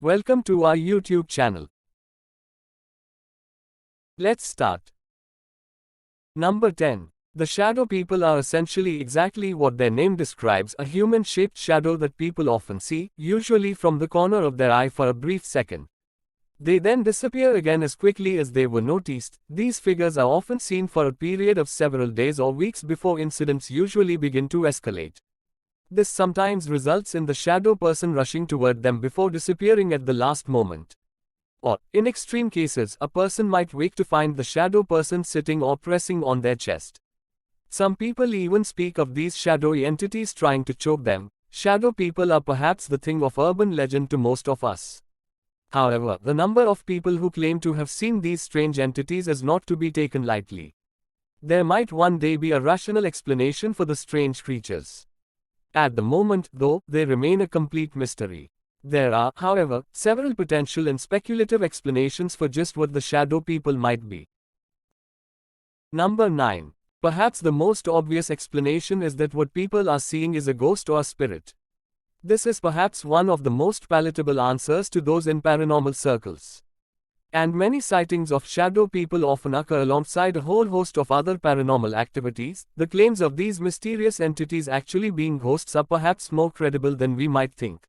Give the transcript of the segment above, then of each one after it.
Welcome to our YouTube channel. Let's start. Number 10. The shadow people are essentially exactly what their name describes, a human-shaped shadow that people often see, usually from the corner of their eye for a brief second. They then disappear again as quickly as they were noticed. These figures are often seen for a period of several days or weeks before incidents usually begin to escalate. This sometimes results in the shadow person rushing toward them before disappearing at the last moment. Or, in extreme cases, a person might wake to find the shadow person sitting or pressing on their chest. Some people even speak of these shadowy entities trying to choke them. Shadow people are perhaps the thing of urban legend to most of us. However, the number of people who claim to have seen these strange entities is not to be taken lightly. There might one day be a rational explanation for the strange creatures. At the moment, though, they remain a complete mystery. There are, however, several potential and speculative explanations for just what the shadow people might be. Number 9. Perhaps the most obvious explanation is that what people are seeing is a ghost or a spirit. This is perhaps one of the most palatable answers to those in paranormal circles. And many sightings of shadow people often occur alongside a whole host of other paranormal activities. The claims of these mysterious entities actually being ghosts are perhaps more credible than we might think.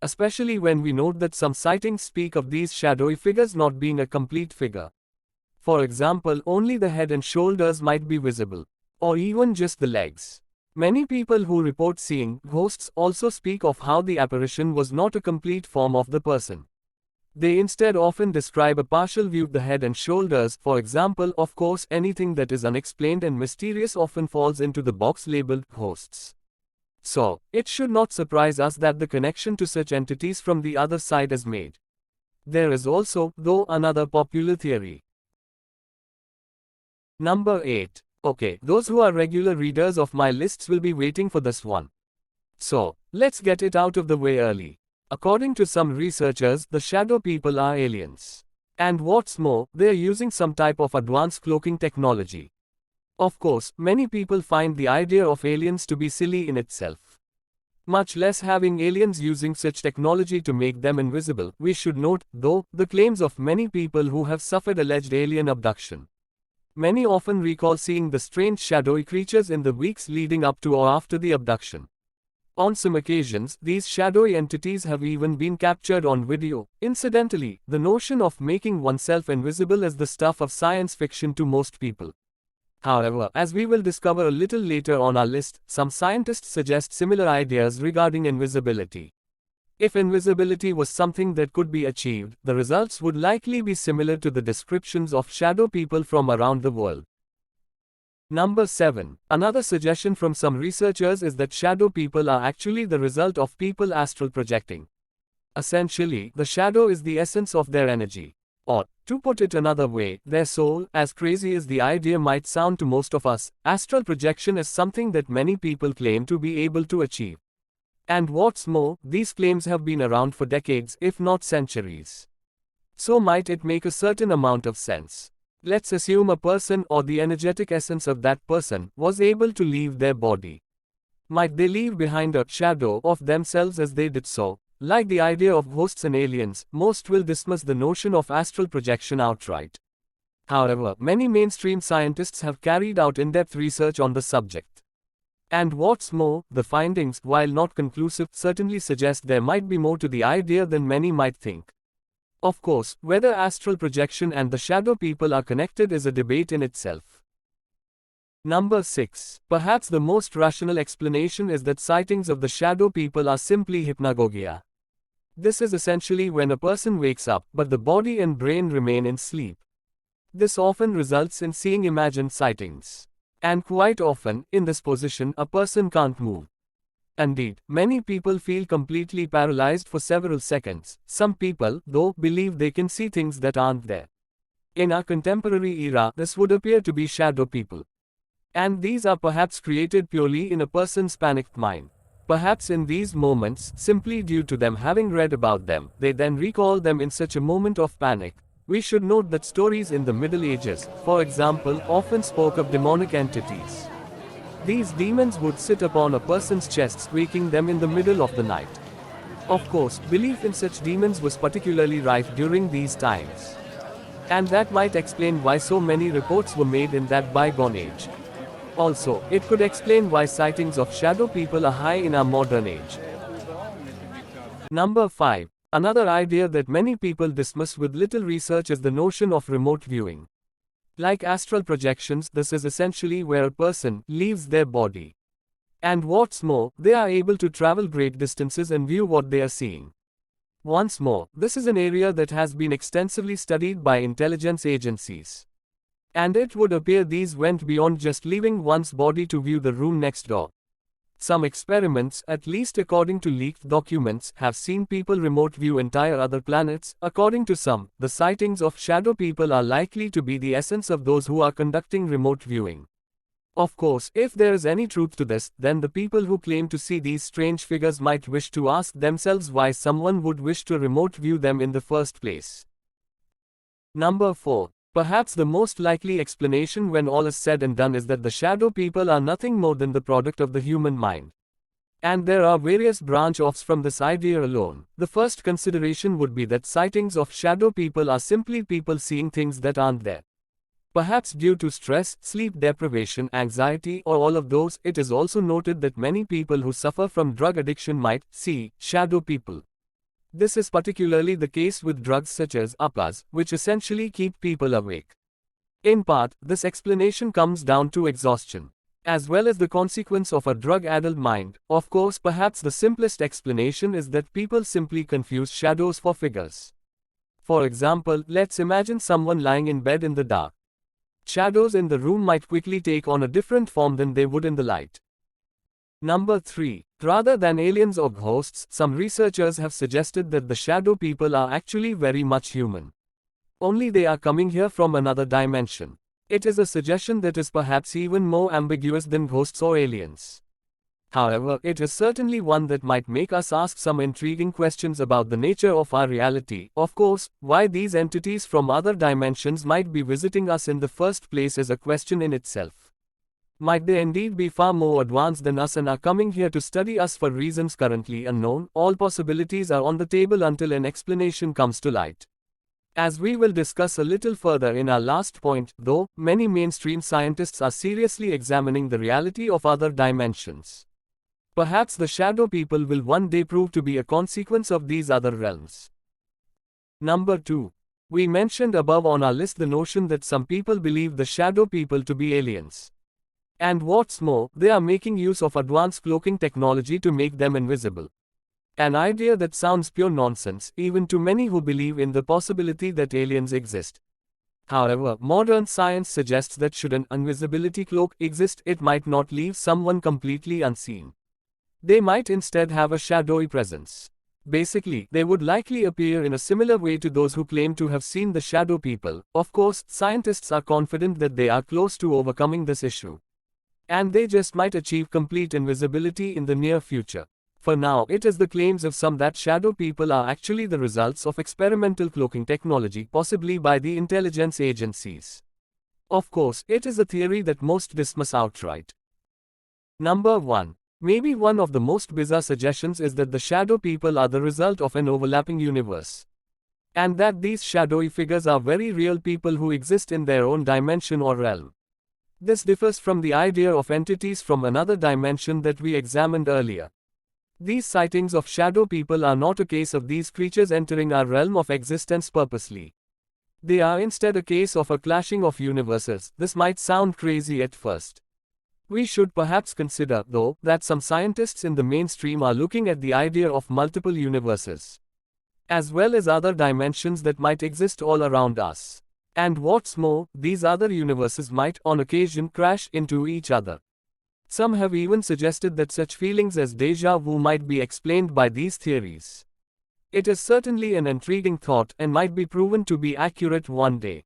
Especially when we note that some sightings speak of these shadowy figures not being a complete figure. For example, only the head and shoulders might be visible, or even just the legs. Many people who report seeing ghosts also speak of how the apparition was not a complete form of the person. They instead often describe a partial view of the head and shoulders. For example, of course, anything that is unexplained and mysterious often falls into the box labeled ghosts. So, it should not surprise us that the connection to such entities from the other side is made. There is also, though, another popular theory. Number 8. Okay, those who are regular readers of my lists will be waiting for this one. So, let's get it out of the way early. According to some researchers, the shadow people are aliens. And what's more, they are using some type of advanced cloaking technology. Of course, many people find the idea of aliens to be silly in itself. Much less having aliens using such technology to make them invisible. We should note, though, the claims of many people who have suffered alleged alien abduction. Many often recall seeing the strange shadowy creatures in the weeks leading up to or after the abduction. On some occasions, these shadowy entities have even been captured on video. Incidentally, the notion of making oneself invisible is the stuff of science fiction to most people. However, as we will discover a little later on our list, some scientists suggest similar ideas regarding invisibility. If invisibility was something that could be achieved, the results would likely be similar to the descriptions of shadow people from around the world. Number 7. Another suggestion from some researchers is that shadow people are actually the result of people astral projecting. Essentially, the shadow is the essence of their energy. Or, to put it another way, their soul. As crazy as the idea might sound to most of us, astral projection is something that many people claim to be able to achieve. And what's more, these claims have been around for decades, if not centuries. So might it make a certain amount of sense. Let's assume a person, or the energetic essence of that person, was able to leave their body. Might they leave behind a shadow of themselves as they did so? Like the idea of ghosts and aliens, most will dismiss the notion of astral projection outright. However, many mainstream scientists have carried out in-depth research on the subject. And what's more, the findings, while not conclusive, certainly suggest there might be more to the idea than many might think. Of course, whether astral projection and the shadow people are connected is a debate in itself. Number 6. Perhaps the most rational explanation is that sightings of the shadow people are simply hypnagogia. This is essentially when a person wakes up, but the body and brain remain in sleep. This often results in seeing imagined sightings. And quite often, in this position, a person can't move. Indeed, many people feel completely paralyzed for several seconds. Some people, though, believe they can see things that aren't there. In our contemporary era, this would appear to be shadow people. And these are perhaps created purely in a person's panicked mind. Perhaps in these moments, simply due to them having read about them, they then recall them in such a moment of panic. We should note that stories in the Middle Ages, for example, often spoke of demonic entities. These demons would sit upon a person's chest, waking them in the middle of the night. Of course, belief in such demons was particularly rife during these times. And that might explain why so many reports were made in that bygone age. Also, it could explain why sightings of shadow people are high in our modern age. Number 5. Another idea that many people dismiss with little research is the notion of remote viewing. Like astral projections, this is essentially where a person leaves their body. And what's more, they are able to travel great distances and view what they are seeing. Once more, this is an area that has been extensively studied by intelligence agencies. And it would appear these went beyond just leaving one's body to view the room next door. Some experiments, at least according to leaked documents, have seen people remote view entire other planets. According to some, the sightings of shadow people are likely to be the essence of those who are conducting remote viewing. Of course, if there is any truth to this, then the people who claim to see these strange figures might wish to ask themselves why someone would wish to remote view them in the first place. Number 4. Perhaps the most likely explanation when all is said and done is that the shadow people are nothing more than the product of the human mind. And there are various branch-offs from this idea alone. The first consideration would be that sightings of shadow people are simply people seeing things that aren't there. Perhaps due to stress, sleep deprivation, anxiety, or all of those. It is also noted that many people who suffer from drug addiction might see shadow people. This is particularly the case with drugs such as uppers, which essentially keep people awake. In part, this explanation comes down to exhaustion, as well as the consequence of a drug-addled mind. Of course, perhaps the simplest explanation is that people simply confuse shadows for figures. For example, let's imagine someone lying in bed in the dark. Shadows in the room might quickly take on a different form than they would in the light. Number 3. Rather than aliens or ghosts, some researchers have suggested that the shadow people are actually very much human. Only they are coming here from another dimension. It is a suggestion that is perhaps even more ambiguous than ghosts or aliens. However, it is certainly one that might make us ask some intriguing questions about the nature of our reality. Of course, why these entities from other dimensions might be visiting us in the first place is a question in itself. Might they indeed be far more advanced than us and are coming here to study us for reasons currently unknown? All possibilities are on the table until an explanation comes to light. As we will discuss a little further in our last point, though, many mainstream scientists are seriously examining the reality of other dimensions. Perhaps the shadow people will one day prove to be a consequence of these other realms. Number 2. We mentioned above on our list the notion that some people believe the shadow people to be aliens. And what's more, they are making use of advanced cloaking technology to make them invisible. An idea that sounds pure nonsense, even to many who believe in the possibility that aliens exist. However, modern science suggests that should an invisibility cloak exist, it might not leave someone completely unseen. They might instead have a shadowy presence. Basically, they would likely appear in a similar way to those who claim to have seen the shadow people. Of course, scientists are confident that they are close to overcoming this issue. And they just might achieve complete invisibility in the near future. For now, it is the claims of some that shadow people are actually the results of experimental cloaking technology, possibly by the intelligence agencies. Of course, it is a theory that most dismiss outright. Number 1. Maybe one of the most bizarre suggestions is that the shadow people are the result of an overlapping universe. And that these shadowy figures are very real people who exist in their own dimension or realm. This differs from the idea of entities from another dimension that we examined earlier. These sightings of shadow people are not a case of these creatures entering our realm of existence purposely. They are instead a case of a clashing of universes. This might sound crazy at first. We should perhaps consider, though, that some scientists in the mainstream are looking at the idea of multiple universes, as well as other dimensions that might exist all around us. And what's more, these other universes might, on occasion, crash into each other. Some have even suggested that such feelings as déjà vu might be explained by these theories. It is certainly an intriguing thought and might be proven to be accurate one day.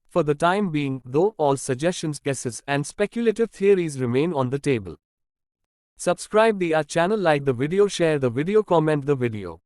For the time being, though, all suggestions, guesses, and speculative theories remain on the table. Subscribe the our channel, like the video, share the video, comment the video.